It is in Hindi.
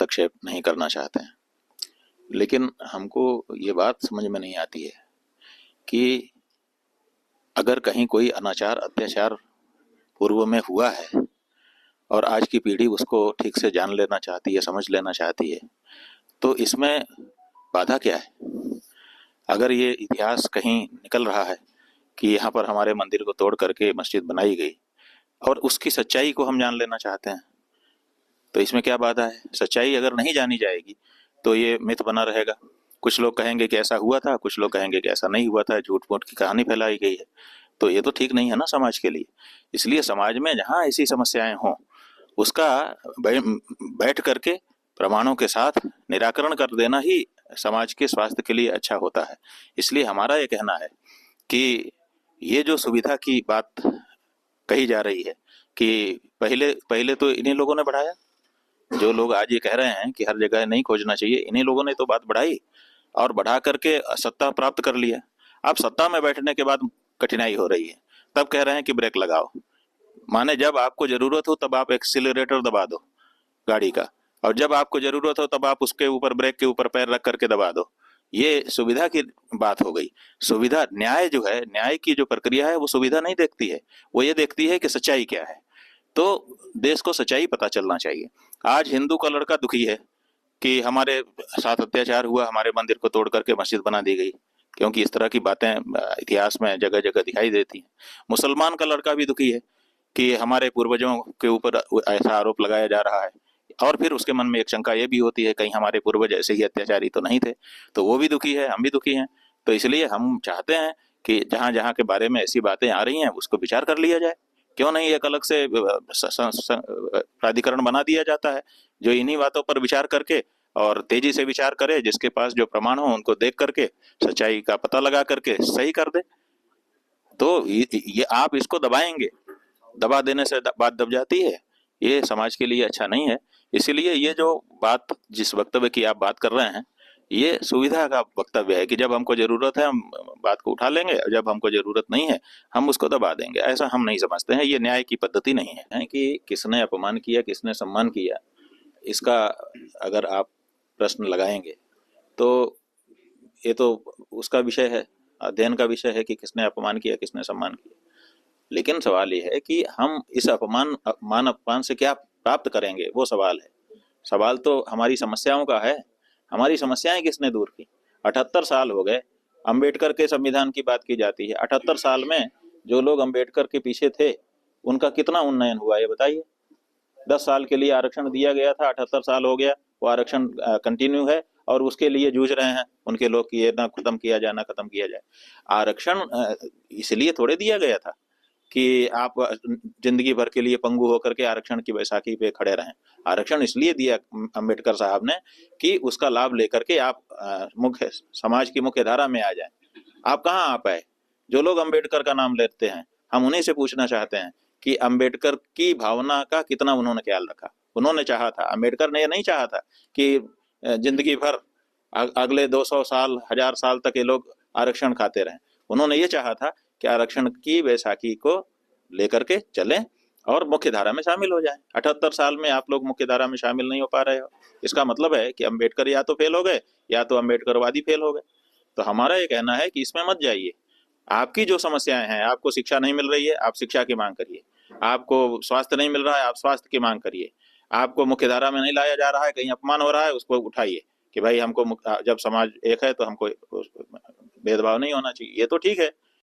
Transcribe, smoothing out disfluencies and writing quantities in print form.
हस्तक्षेप नहीं करना चाहते हैं, लेकिन हमको ये बात समझ में नहीं आती है कि अगर कहीं कोई अनाचार अत्याचार पूर्व में हुआ है और आज की पीढ़ी उसको ठीक से जान लेना चाहती है, समझ लेना चाहती है, तो इसमें बाधा क्या है? अगर ये इतिहास कहीं निकल रहा है कि यहाँ पर हमारे मंदिर को तोड़ करके मस्जिद बनाई गई और उसकी सच्चाई को हम जान लेना चाहते हैं, तो इसमें क्या बाधा है? सच्चाई अगर नहीं जानी जाएगी तो ये मिथ बना रहेगा। कुछ लोग कहेंगे कि ऐसा हुआ था, कुछ लोग कहेंगे कि ऐसा नहीं हुआ था, झूठ मूठ की कहानी फैलाई गई है। तो ये तो ठीक नहीं है ना समाज के लिए। इसलिए समाज में जहाँ ऐसी समस्याएं हों उसका बैठ करके प्रमाणों के साथ निराकरण कर देना ही समाज के स्वास्थ्य के लिए अच्छा होता है। इसलिए हमारा ये कहना है कि ये जो सुविधा की बात कही जा रही है कि पहले पहले तो इन्हीं लोगों ने बढ़ाया, जो लोग आज ये कह रहे हैं कि हर जगह नहीं खोजना चाहिए, इन्हीं लोगों ने तो बात बढ़ाई और बढ़ा करके सत्ता प्राप्त कर लिया। अब सत्ता में बैठने के बाद कठिनाई हो रही है, तब कह रहे हैं कि ब्रेक लगाओ। माने जब आपको जरूरत हो तब आप एक्सीलरेटर दबा दो गाड़ी का, और जब आपको जरूरत हो तब आप उसके ऊपर, ब्रेक के ऊपर पैर रख करके दबा दो। ये सुविधा की बात हो गई। सुविधा, न्याय जो है, न्याय की जो प्रक्रिया है वो सुविधा नहीं देखती है, वो ये देखती है कि सच्चाई क्या है। तो देश को सच्चाई पता चलना चाहिए। आज हिंदू का लड़का दुखी है कि हमारे साथ अत्याचार हुआ, हमारे मंदिर को तोड़ करके मस्जिद बना दी गई, क्योंकि इस तरह की बातें इतिहास में जगह जगह दिखाई देती हैं। मुसलमान का लड़का भी दुखी है कि हमारे पूर्वजों के ऊपर ऐसा आरोप लगाया जा रहा है, और फिर उसके मन में एक शंका ये भी होती है कहीं हमारे पूर्वज ऐसे ही अत्याचारी तो नहीं थे। तो वो भी दुखी है, हम भी दुखी हैं। तो इसलिए हम चाहते हैं कि जहाँ जहाँ के बारे में ऐसी बातें आ रही हैं उसको विचार कर लिया जाए। क्यों नहीं एक अलग से प्राधिकरण बना दिया जाता है जो इन्हीं बातों पर विचार करके और तेजी से विचार करे, जिसके पास जो प्रमाण हो उनको देख करके सच्चाई का पता लगा करके सही कर दे। तो ये आप इसको दबाएंगे, दबा देने से बात दब जाती है, ये समाज के लिए अच्छा नहीं है। इसीलिए ये जो बात, जिस वक्तव्य की आप बात कर रहे हैं, ये सुविधा का वक्तव्य है कि जब हमको जरूरत है हम बात को उठा लेंगे, और जब हमको जरूरत नहीं है हम उसको दबा देंगे। ऐसा हम नहीं समझते हैं, ये न्याय की पद्धति नहीं है कि किसने अपमान किया किसने सम्मान किया, इसका अगर आप प्रश्न लगाएंगे तो ये तो उसका विषय है, अध्ययन का विषय है कि किसने अपमान किया किसने सम्मान किया। लेकिन सवाल ये है कि हम इस मान अपमान से क्या प्राप्त करेंगे, वो सवाल है। सवाल तो हमारी समस्याओं का है। हमारी समस्याएं किसने दूर की? 78 साल हो गए, अंबेडकर के संविधान की बात की जाती है। 78 साल में जो लोग अंबेडकर के पीछे थे उनका कितना उन्नयन हुआ ये बताइए। 10 साल के लिए आरक्षण दिया गया था, 78 साल हो गया, वो आरक्षण कंटिन्यू है और उसके लिए जूझ रहे हैं उनके लोग कि ये ना खत्म किया जाए, ना खत्म किया जाए। आरक्षण इसलिए थोड़े दिया गया था कि आप जिंदगी भर के लिए पंगु होकर के आरक्षण की बैसाखी पे खड़े रहें। आरक्षण इसलिए दिया अंबेडकर साहब ने कि उसका लाभ लेकर के आप मुख्य समाज की मुख्य धारा में आ जाएं। आप कहाँ आ पाए? जो लोग अंबेडकर का नाम लेते हैं हम उन्हीं से पूछना चाहते हैं कि अंबेडकर की भावना का कितना उन्होंने ख्याल रखा। उन्होंने चाहा था, अंबेडकर ने ये नहीं चाहा था कि जिंदगी भर अगले 200 साल 1000 साल तक ये लोग आरक्षण खाते रहें। उन्होंने ये चाहा था कि आरक्षण की बैसाखी को लेकर के चलें और मुख्य धारा में शामिल हो जाएं। 78 साल में आप लोग मुख्य धारा में शामिल नहीं हो पा रहे हो, इसका मतलब है कि अंबेडकर या तो फेल हो गए या तो अंबेडकरवादी फेल हो गए। तो हमारा ये कहना है कि इसमें मत जाइए। आपकी जो समस्याएं हैं, आपको शिक्षा नहीं मिल रही है आप शिक्षा की मांग करिए, आपको स्वास्थ्य नहीं मिल रहा है आप स्वास्थ्य की मांग करिए, आपको मुख्य धारा में नहीं लाया जा रहा है, कहीं अपमान हो रहा है, उसको उठाइए कि भाई हमको जब समाज एक है तो हमको भेदभाव नहीं होना चाहिए। ये तो ठीक है,